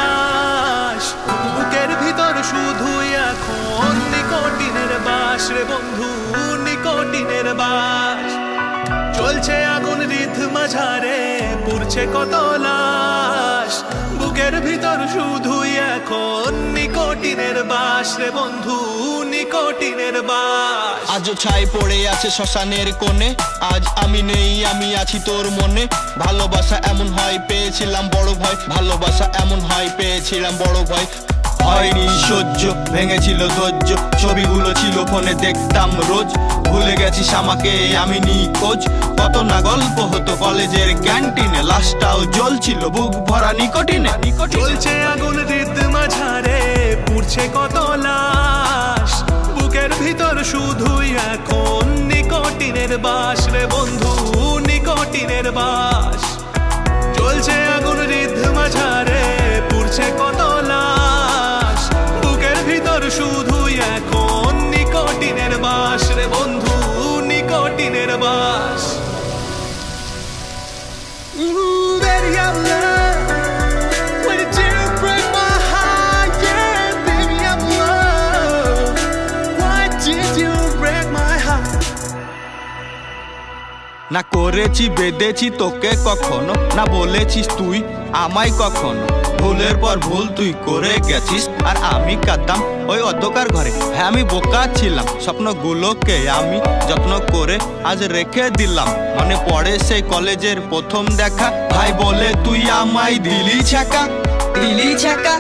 লাশ, বুকের ভিতর শুধুই এখন নিকোটিনের বাস রে বন্ধু, নিকোটিনের বাস। চলছে আগুন রিধম ঝাড়ে, পুড়ছে কত লাশ, বুকের ভিতর শুধুই এখন নিকোটিনের বাস রে বন্ধু, নিকোটিনের বাস। আজও ছাই পড়ে আছে শ্মশানের কোণে, আজ আমি নেই আমি আছি তোর মনে। ভালোবাসা এমন হয় পেয়েছিলাম বড় ভয়, ভালোবাসা এমন হয় পেয়েছিলাম বড় ভয়। হয়নি সহ্য, ভেঙেছিল ধৈর্য, ছবিগুলো ছিল ফোনে দেখতাম রোজ। ভুলে গেছিস আমাকে আমি নিখোঁজ, কত না গল্প হতো কলেজের ক্যান্টিনে, লাশটাও জ্বলছিল বুক ভরা নিকোটিনে। চলছে আগুন রিদম ঝাড়ে, পুড়ছে কত লাশ, বুকের ভিতর শুধুই এখন নিকোটিনের বাস রে বন্ধু, নিকোটিনের বাস। চলছে আগুন রিদম ঝাড়ে, পুড়ছে কত লাশ, বুকের ভিতর শুধুই এখন নিকোটিনের বাস রে বন্ধু, নিকোটিনের বাস। Baby, I love when it didn't break my heart. Yeah, baby, I'm love. Why did you break my heart? না করেছি বেঁধেছি তোকে কখনো, না বলেছিস তুই আমায় কখনো। ভুলের পর ভুল তুই করে গেছিস, আর আমি কাঁদতাম ওই অন্ধকার ঘরে। হ্যাঁ আমি বোকা ছিলাম, স্বপ্নগুলোকে আমি যত্ন করে আজ রেখে দিলাম। মনে পড়ে সেই কলেজের প্রথম দেখা, ভাই বলে তুই আমায় দিলি ছ্যাঁকা, দিলি ছ্যাঁকা,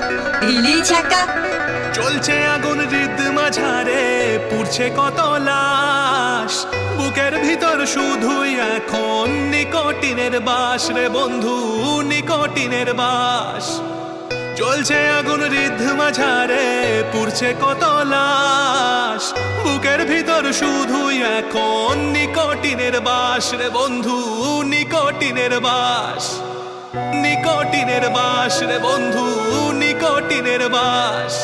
দিলি ছ্যাঁকা। চলছে আগুন রিদম ঝাড়ে, পুড়ছে কত লাশ, বুকের ভিতর শুধুই এখন নিকোটিনের বাস রে বন্ধু, নিকোটিনের বাস। চলছে আগুন রিদম ঝাড়ে, পুড়ছে কত লাশ, বুকের ভিতর শুধুই এখন নিকোটিনের বাস রে বন্ধু, নিকোটিনের বাস। নিকোটিনের বাস রে বন্ধু, নিকোটিনের বাস।